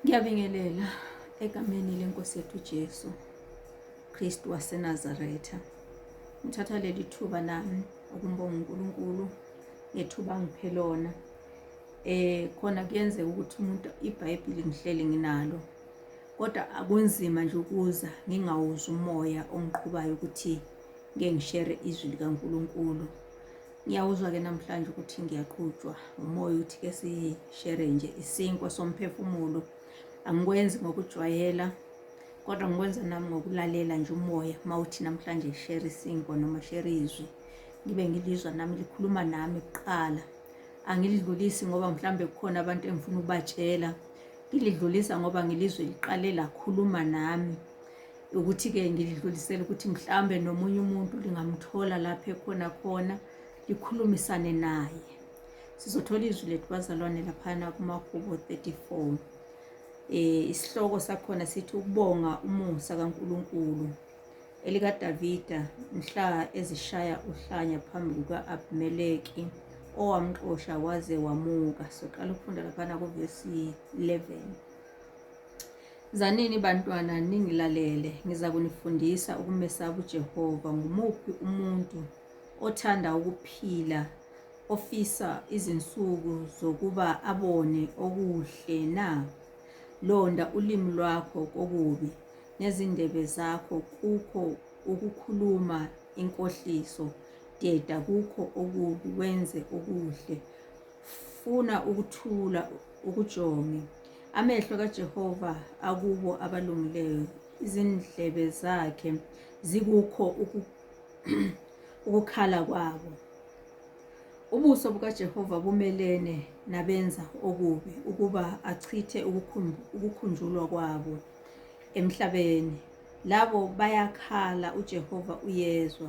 Ngiyabingelela egameni lenkosi yethu Jesu Kristu waseNazaretha. Ngithatha leli thuba nami ukumbonga uNkulunkulu ngethuba angiphe lona. Khona kuyenzeka ukuthi umuntu iBhayibheli ngihleli nginalo, kodwa akunzima nje ukuza ngingawuzwa umoya ongiqhubayo ukuthi ngeke ngishare izwi likaNkulunkulu. Ngiyawuzwa ke namhlanje ukuthi ngiyaqhutshwa umoya ukuthi ke sishare nje isinkwa somphefumulo. Angikwenzi ngokujwayela, kodwa ngikwenza nami ngokulalela nje umoya mawuthi namhlanje share isinkwa noma share izwi, ngibe ngilizwa nami likhuluma nami kuqala. Angilidlulisi ngoba mhlambe kukhona abantu engifuna ukubatshela, ngilidlulisa ngoba ngilizwe liqale lakhuluma nami, ukuthi ke ngilidlulisele ukuthi mhlambe nomunye umuntu lingamthola lapha khona likhulumisane naye. Sizothola izwi lethu bazalwane laphana kuMahubo 34. Isihloko sakhona sithi ukubonga umusa kaNkulunkulu, elikaDavida mhla ezishaya uhlanya phambi kuka-Abimeleki owamxosha waze wamuka. Soqala ukufunda laphana kuvesi 11. Zanini bantwana ningilalele, ngiza kunifundisa ukumesaba uJehova. Ngumuphi umuntu othanda ukuphila, ofisa izinsuku zokuba abone okuhle na? Londa ulimi lwakho kokubi, nezindebe zakho kukho ukukhuluma inkohliso. Deda kukho okubi, wenze okuhle. Funa ukuthula ukujonge. Amehlo kaJehova akubo abalungileyo, izindlebe zakhe zikukho ukukhala kwabo. Ubuso bukaJehova bumelene nabenza okubi, ukuba achithe ukukhunjulwa kwabo emhlabeni. Labo bayakhala uJehova uyezwa,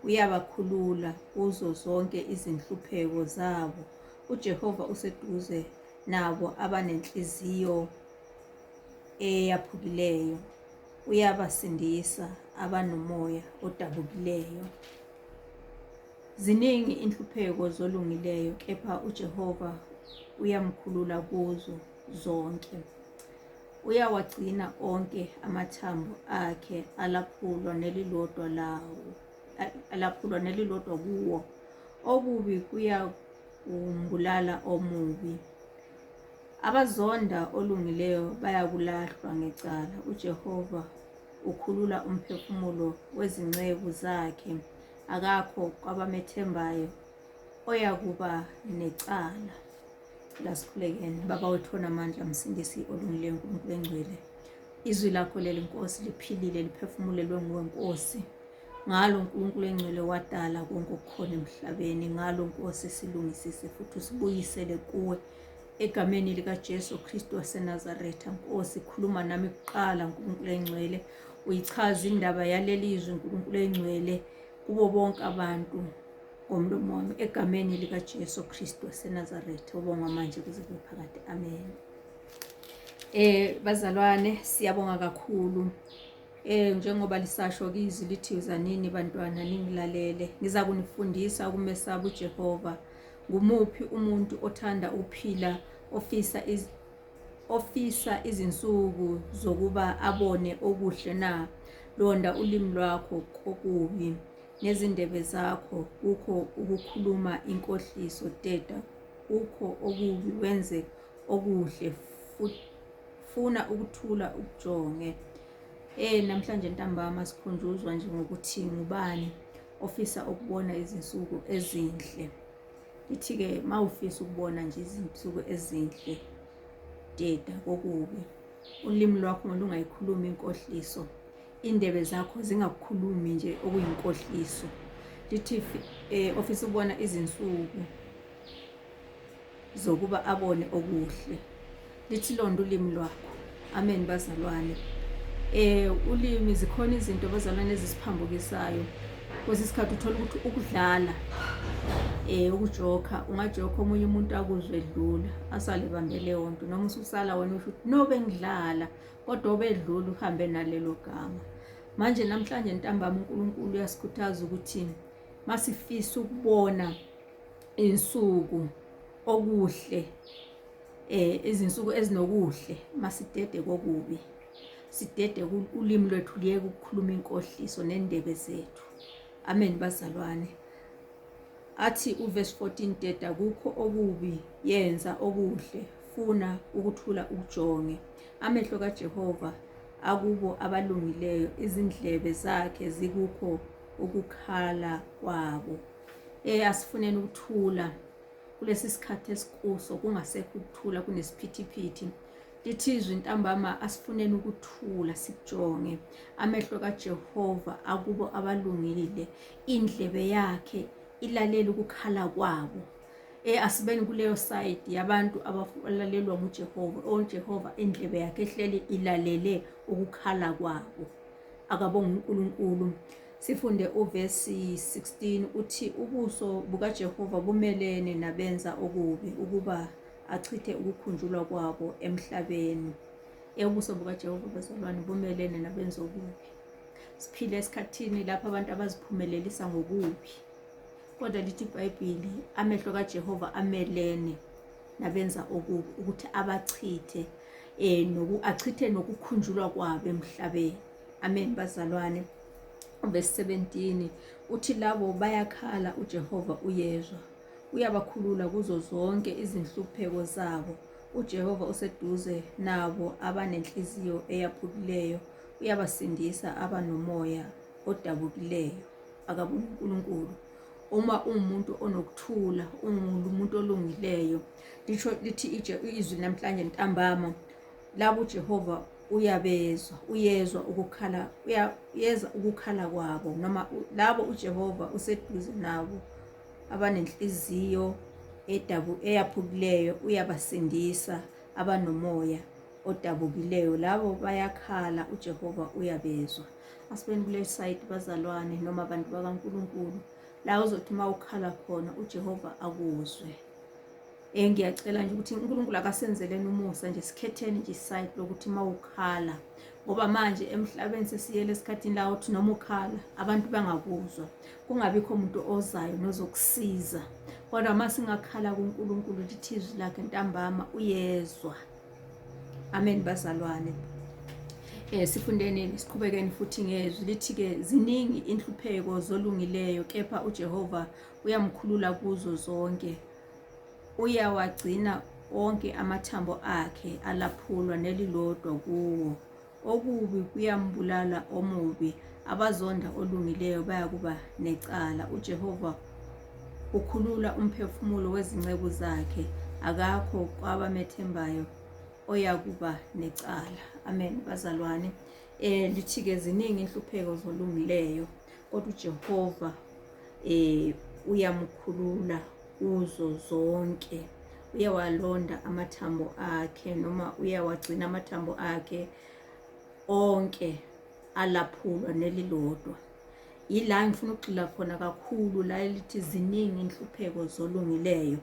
uyabakhulula kuzo zonke izinhlupheko zabo. uJehova useduze nabo abanenhliziyo eyaphukileyo, uyabasindisa abanomoya odabukileyo. Ziningi inhlupheko zolungileyo, kepha uJehova uyamkhulula kuzo zonke. Uyawagcina onke amathambo akhe, alaphulwa nelilodwa kuwo. Okubi kuyakumbulala omubi, abazonda olungileyo bayakulahlwa ngecala. uJehova ukhulula umphefumulo wezinceku zakhe, akakho kwabamethembayo oyakuba necala. Lasikhulekeni. Baba wethu onamandla, msindisi olungileyo, uNkulunkulu engcwele, izwi lakho leli Nkosi liphilile, liphefumulelwe nguwe Nkosi. Ngalo uNkulunkulu engcwele wadala konke okukhona emhlabeni. Ngalo Nkosi silungisise futhi usibuyisele kuwe egameni likaJesu Kristu waseNazaretha. Nkosi khuluma nami kuqala uNkulunkulu engcwele, uyichaza indaba yaleli izwi uNkulunkulu engcwele kubo bonke abantu ngomlomo wami egameni likaJesu Kristu waseNazaretha. Ubonga manje kuze kube phakade. Amen. Bazalwane, siyabonga kakhulu. Njengoba lisasho kizwi lithi zanini bantwana ningilalele, ngiza kunifundisa ukumesaba uJehova. Ngumuphi umuntu othanda ukuphila, ofisa izinsuku zokuba abone okuhle na? Londa ulimi lwakho kokubi, nezindebe zakho kukho ukukhuluma inkohliso. Deda kukho okubi, wenze okuhle. Funa ukuthula ukujonge. Namhlanje ntambama sikhunjuzwa nje ngokuthi ngubani ofisa ukubona izinsuku ezinhle. Lithi-ke mawufisa ukubona nje izinsuku ezinhle, deda kokubi. Ulimi lwakho lungayikhulumi inkohliso, indebe zakho zingakukhulumi nje okuyinkohliso. Lithi ofisa ukubona izinsuku zokuba abone okuhle. Lithi londa ulimi lwakho. Amen bazalwane. Ulimi, zikhona izinto bazalwane ezisiphambukisayo. Kwesinye isikhathi uthola ukuthi ukudlala, ukujoka, ungajoka omunye umuntu akuzwe edlula, asale bambe leyo nto, noma ususala wena usho ukuthi nobe ngidlala, kodwa obedlula uhambe nalelo gama. Manje namhlanje ntambama uNkulunkulu uyasikhuthaza ukuthi masifisa ukubona insuku okuhle, izinsuku ezinokuhle masidede kokubi, sidede ulimi lwethu liyeke ukukhuluma inkohliso nendebe zethu. Amen bazalwane. Athi uverse 14, deda kukho okubi yenza okuhle, funa ukuthula ukujonge. Amehlo kaJehova akubo abalungileyo, izindlebe zakhe zikukho ukukhala kwabo. Asifuneni ukuthula kulesi sikhathi esikuso, kungasekho ukuthula, kunesiphithiphithi. Lithi izwi ntambama asifuneni ukuthula sikujonge. Amehlo kaJehova akubo abalungile, indlebe yakhe ilalela ukukhala kwabo. Asibeni kuleyo side yabantu abalalelwa nguJehova. Jehova indlebe yakhe ehleli ilalele ukukhala kwabo. Akabonga uNkulunkulu. Sifunde uverse 16 uthi ubuso bukaJehova bumelene nabenza okubi, ukuba achithe ukukhunjulwa kwabo emhlabeni. Ubuso bukaJehova bazalwane bumelene nabenza okubi. Siphile esikhathini lapho abantu abaziphumelelisa ngokubi. Kodwa lithi iBhayibheli amehlo kaJehova amelene nabenza okubi ukuthi abachithe achithe nokukhunjulwa kwabo emhlabeni. Amen bazalwane. Verse 17 uthi labo bayakhala uJehova uyezwa, uyabakhulula kuzo zonke izinhlupheko zabo. uJehova useduze nabo abanenhliziyo eyaphukileyo, uyabasindisa abanomoya odabukileyo. Akabonga uNkulunkulu. Uma umuntu onokuthula, umuntu olungileyo, lithi izwi namhlanje ntambama, labo uJehova uyezwa ukukhala kwabo, noma labo uJehova useduze nabo abanenhliziyo eyaphukileyo, uyabasindisa abanomoya odabukileyo. Labo bayakhala uJehova uyabezwa. Asibeni kule side bazalwane noma abantu bakaNkulunkulu, la uzothi mawukhala khona uJehova akuzwe. Ngiyacela nje ukuthi uNkulunkulu akasenzeleni umusa nje, sikhetheni nje iside lokuthi mawukhala, ngoba manje emhlabeni sesiyele esikhathini la uthi noma ukhala abantu bangakuzwa, kungabikho umuntu ozayo nozokusiza. Kodwa masingakhala kuNkulunkulu, lithi izwi lakhe ntambama uyezwa. Amen bazalwane. Sifundeni siqhubekeni futhi ngezwi lithi-ke ziningi inhlupheko zolungileyo, kepha uJehova uyamkhulula kuzo zonke. Uyawagcina onke amathambo akhe alaphulwa nelilodwa kuwo. Okubi kuyambulala omubi, abazonda olungileyo bayakuba necala. uJehova ukhulula umphefumulo wezinceku zakhe, akakho kwabamethembayo oyakuba necala. Amen bazalwane. Lithi-ke ziningi inhlupheko zolungileyo, kodwa uJehova uyamkhulula kuzo zonke. Uyawalonda amathambo akhe, noma uyawagcina amathambo akhe onke alaphulwa nelilodwa. Yila ngifuna ukugxila khona kakhulu, la lithi ziningi inhlupheko zolungileyo,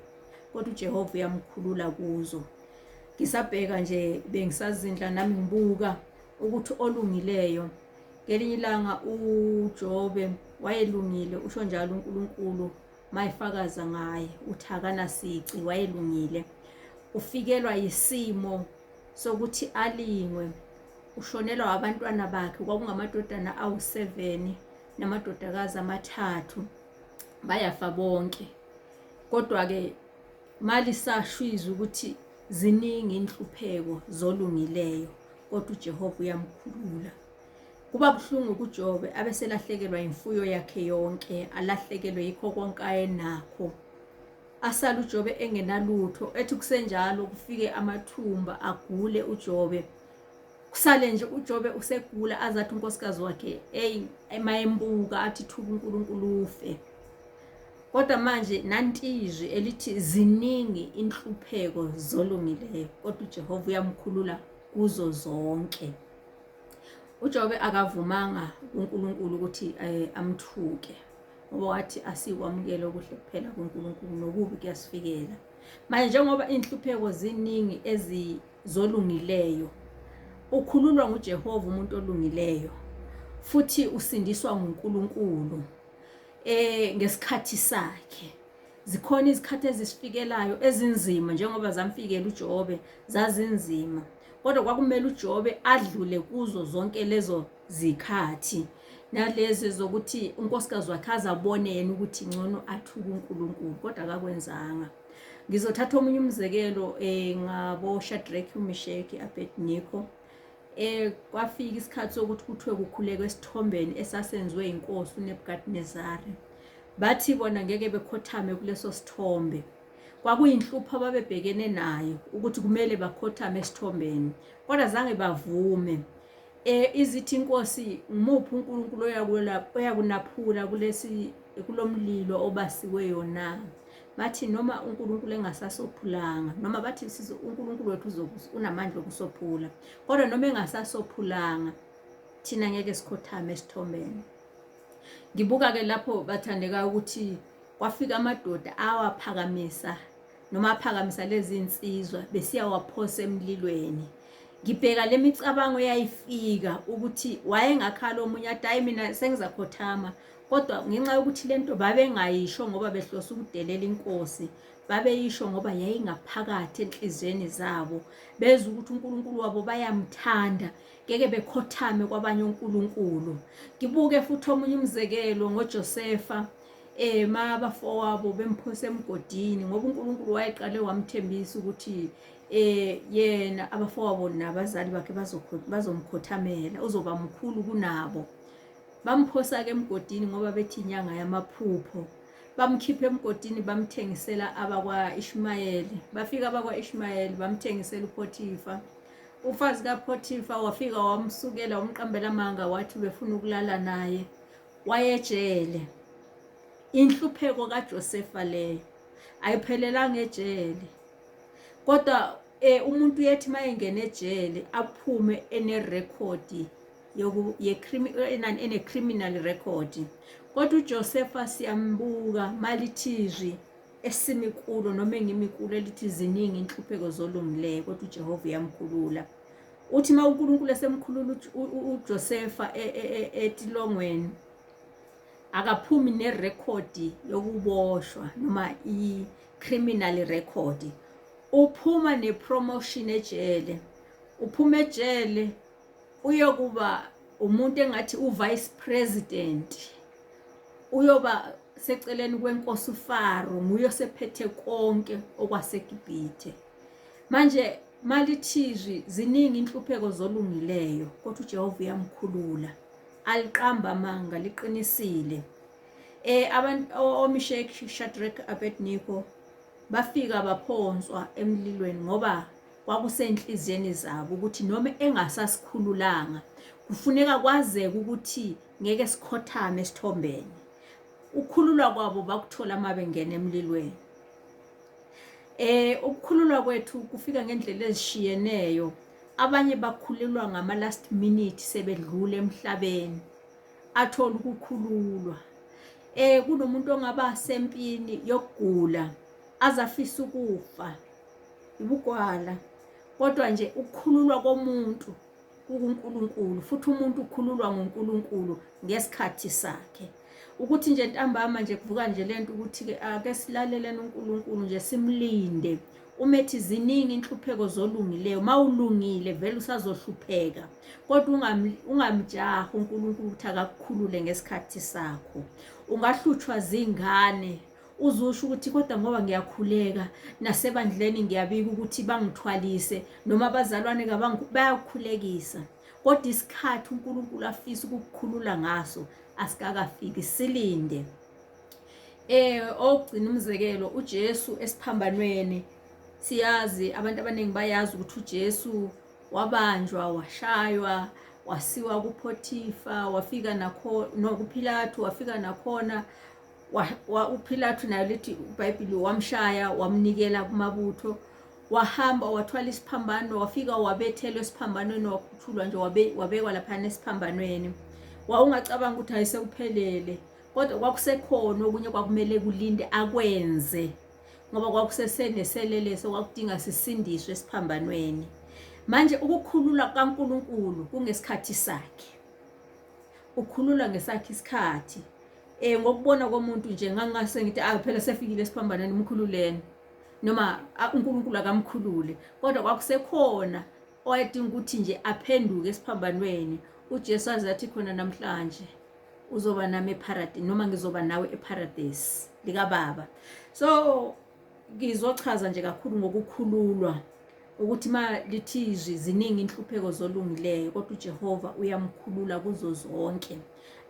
kodwa uJehova uyamkhulula kuzo. Ngisabheka nje, bengisazindla nami ngibuka ukuthi olungileyo, ngelinye ilanga uJobe wayelungile, usho njalo uNkulunkulu mayifakaza ngaye, uthi akanasici, wayelungile. Ufikelwa yisimo sokuthi alingwe, ushonelwa abantwana bakhe, kwakungamadodana awu7 namadodakazi 3, bayafa bonke. Kodwa-ke malisashwiza ukuthi ziningi inhlupheko zolungileyo, kodwa uJehova uyamkhulula. Kuba buhlungu kuJobe abeselahlekelwa imfuyo yakhe yonke, alahlekelwe yikho konke ayenakho, asala uJobe engenalutho. Ethi kusenjalo kufike amathumba agule uJobe, kusale nje uJobe usegula, azathi unkosikazi wakhe emayembuka athi thuba uNkulunkulu ufe. Kodwa manje nantizwi elithi ziningi inhlupheko zolungileyo, kodwa uJehova uyamkhulula kuzo zonke. uJobe akavumanga uNkulunkulu ukuthi amthuke, ngoba wathi asikwamukela okuhle kuphela kuNkulunkulu, nokubi kuyasifikela. Manje njengoba inhlupheko ziningi ezizolungileyo, ukhululwa nguJehova umuntu olungileyo, futhi usindiswa nguNkulunkulu ngesikhathi sakhe. zikhona izikhathi ezisifikelayo ezinzima njengoba zamfikela uJobe zazinzima, kodwa kwakumele uJobe adlule kuzo zonke lezo zikhathi, nalezi zokuthi unkosikazi wakhe azabone yena ukuthi ngcono athuke uNkulunkulu, kodwa akakwenzanga. Ngizothatha omunye umzekelo ngabo Shadrach, uMeshaki, Abednego. Kwafika isikhathi sokuthi kuthiwe kukhulekwe esithombeni esasenziwe inkosi uNebukadnezari. Bathi bona ngeke bekhothame kuleso sithombe. Kwakuyinhlupho ababebhekene nayo ukuthi kumele bakhothame esithombeni, kodwa zange bavume. Izithi inkosi ngimuphi uNkulunkulu oyakunaphula kulomlilo obasiweyo na? Bathi noma uNkulunkulu engasasophulanga, noma bathi uNkulunkulu wethu unamandla okusophula, kodwa noma engasasophulanga thina ngeke sikhothame esithombeni. Ngibuka ke lapho bathandeka ukuthi kwafika amadoda awaphakamisa noma aphakamisa lezi insizwa besiyawaphosa emlilweni. Ngibheka lemicabango yayifika ukuthi wayengakhala omunye athi hayi mina sengizakhothama, kodwa ngenxa yokuthi lento babengayisho ngoba behlosa ukudelela inkosi, babeyisho ngoba yayingaphakathi enhlizweni zabo, bezwe ukuthi uNkulunkulu wabo bayamthanda, ngeke bekhothame kwabanye uNkulunkulu. Ngibuke futhi omunye umzekelo ngoJosefa, abafowabo bemphosa emgodini ngoba uNkulunkulu wayeqale wamthembisa ukuthi yena abafowabo nabazali bakhe bazomkhothamela, uzoba mkhulu kunabo. Bamphosa ke emgodini ngoba bethi inyanga yamaphupho. Bamkhipha emgodini bamthengisela abakwa-Ishmayeli. Bafika abakwa-Ishmayeli bamthengisela uPhothifa. Ufazi kaPhothifa wafika wamsukela wamqambela amanga wathi befuna ukulala naye, wayejele. Inhlupheko kaJosefa leyo ayiphelelanga ejele, kodwa umuntu yethi mayengena ejele aphume ene-record ene-criminal record. Kodwa uJosefa siyambuka malithizwi esimikulo noma engimikulo elithi ziningi inhlupheko zolungileyo, kodwa uJehova uyamkhulula. Uthi ma uNkulunkulu esemkhulula uJosefa etilongweni, akaphumi nerekhodi yokuboshwa noma i-criminal record, uphuma nepromotion ejele. Uphuma ejele uyokuba umuntu engathi uvice president, uyoba seceleni kwenkosi uFaro, nguye osephethe konke okwaseGibhithe. Manje malithizwi ziningi inhlupheko zolungileyo, kodwa uJehova uyamkhulula, aliqamba amanga, liqinisile. Abantu oMeshaki, Shadrach, Abednego bafika baphonswa emlilweni ngoba kwakusenhliziyeni zabo ukuthi noma engasasikhululanga kufuneka kwazeke ukuthi ngeke sikhothame esithombeni. Ukukhululwa kwabo bakuthola mabengena emlilweni. Ukukhululwa kwethu kufika ngendlela ezishiyeneyo. Abanye bakhululwa ngama last minute sebedlule emhlabeni, athola ukukhululwa. Kunomuntu ongaba sempini yokugula azafisa ukufa, ibugwala, kodwa nje ukukhululwa komuntu kuNkulunkulu, futhi umuntu ukhululwa nguNkulunkulu ngesikhathi sakhe. Ukuthi nje ntambama nje kuvuka nje lento ukuthi ke ake silaleleni uNkulunkulu nje simlinde. Umethi ziningi inhlupheko zolungileyo, mawulungile vele usazohlupheka, kodwa ungamjaha uNkulunkulu ukuthi akakukhulule ngesikhathi sakho. Ungahlutshwa zingane uzusho ukuthi kodwa ngoba ngiyakhuleka nasebandleni ngiyabika ukuthi bangithwalise noma abazalwane bayakukhulekisa, kodwa isikhathi uNkulunkulu afisa ukukukhulula ngaso asikakafiki, silinde. Ogcina umzekelo uJesu esiphambanweni, siyazi abantu abaningi bayazi ukuthi uJesu wabanjwa, washaywa, wasiwa kuPhothifa, wafika kuPhilathu, wafika nakhona uPhilathu nayo lithi iBhayibheli wamshaya wamnikela kumabutho, wahamba wathwala isiphambano, wafika wabethelwa esiphambanweni, wakhuthulwa nje wabekwa lapha esiphambanweni. Ungacabanga ukuthi ayisewuphelele, kodwa kwakusekhona okunye kwakumele kulinde akwenze ngoba kwakuseseneseleleso kwakudinga sisindiswe esiphambanweni. Manje ukukhulula kaNkulunkulu kungesikhathi sakhe, ukhulula ngesakhe isikhathi. ngokubona komuntu nje ngangase ngithi phela sefikile esiphambanweni umkhululeni noma uNkulunkulu akamkhulule, kodwa kwakusekhona oyedinga ukuthi nje aphenduke esiphambanweni. uJesu azathi khona namhlanje uzoba nami eparadise noma ngizoba nawe eparadise likaBaba. So ngizochaza nje kakhulu ngokukhululwa, ukuthi ma lithi izwi ziningi inhlupheko zolungileyo kodwa uJehova uyamkhulula kuzo zonke.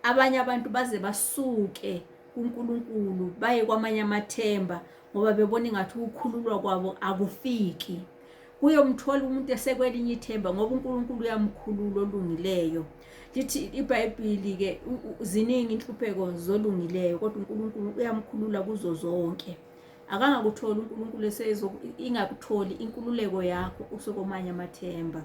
Abanye abantu baze basuke kuNkulunkulu baye kwamanye amathemba ngoba bebona ingathi ukukhululwa kwabo akufiki. Kuyomthola umuntu esekwelinye ithemba ngoba uNkulunkulu uyamkhulula olungileyo. Lithi iBhayibheli ke ziningi inhlupheko zolungileyo kodwa uNkulunkulu uyamkhulula kuzo zonke. Akangakuthola uNkulunkulu ingakutholi inkululeko yakho usekomanye amathemba.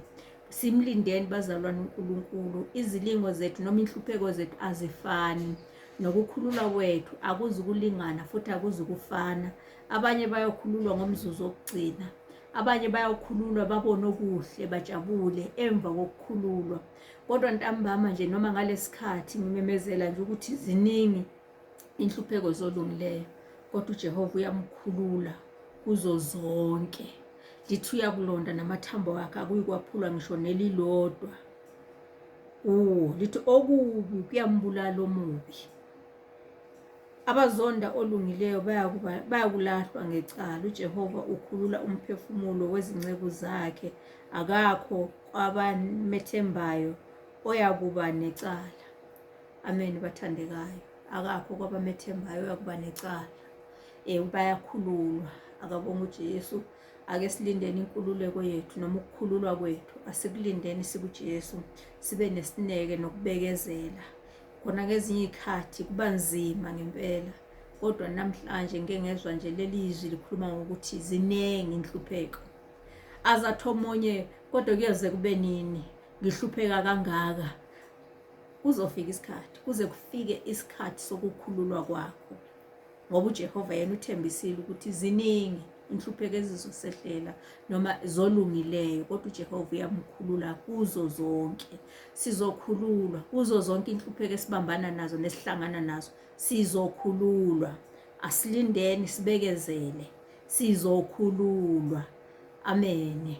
Simlindeni bazalwane uNkulunkulu. Izilingo zethu noma inhlupheko zethu azifani, nokukhululwa kwethu akuzi kulingana futhi akuzi kufana. Abanye bayokhululwa ngomzuzu wokugcina, abanye bayokhululwa babone okuhle bajabule emva kokukhululwa. Kodwa ntambama nje noma ngalesikhathi ngimemezela nje ukuthi ziningi inhlupheko zolungileyo kodwa uJehova uyamkhulula kuzo zonke. Lithi uyakulonda namathambo akhe akuyikwaphula ngisho nelilodwa. Lithi okubi kuyambulala omubi. Abazonda olungileyo bayakulahlwa ngecala. uJehova ukhulula umphefumulo wezinceku zakhe, akakho kwabamethembayo oyakuba necala. Amen bathandekayo, akakho kwabamethembayo oyakuba necala. Bayakhululwa. Akabonga uJesu. Ake silindeni inkululeko yethu noma ukukhululwa kwethu. Asikulindeni sikuJesu, sibe nesineke nokubekezela. Khona ngezinye izikhathi kuba nzima ngempela, kodwa namhlanje ngeke ngezwe nje leli izwi likhuluma ngokuthi ziningi inhlupheko. Azathi omunye kodwa kuyoze kube nini ngihlupheka kangaka. Kuzofika isikhathi, kuze kufike isikhathi sokukhululwa kwakho ngoba uJehova yena uthembisile ukuthi ziningi inhlupheko ezizosehlela noma zolungileyo kodwa uJehova uyamkhulula kuzo zonke. Sizokhululwa kuzo zonke inhlupheko esibambana nazo nesihlangana nazo, sizokhululwa. Asilindeni sibekezele, sizokhululwa. Amen.